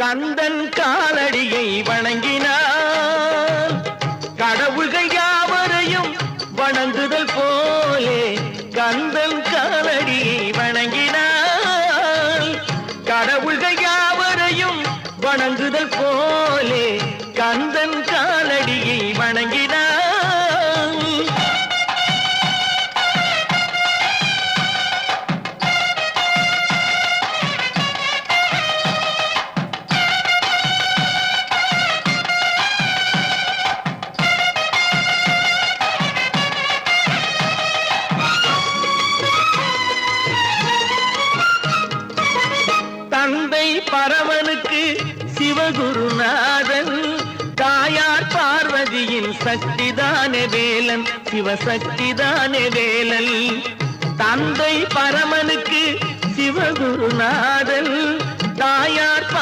கந்தன் காலடியை வணங்கினான். கடவுள்கள் யாவரையும் வணங்குதல் போலே கந்தன் காலடியை வணங்கினான். கடவுள்கள் யாவரையும் வணங்குதல் போலே கந்தன் காலடியை வணங்கினான். தந்தை பரமனுக்கு சிவகுருநாதன், தாயார் பார்வதியின் சக்திதானே வேலன், சிவசக்திதானே வேலன். தந்தை பரமனுக்கு சிவகுருநாதன்,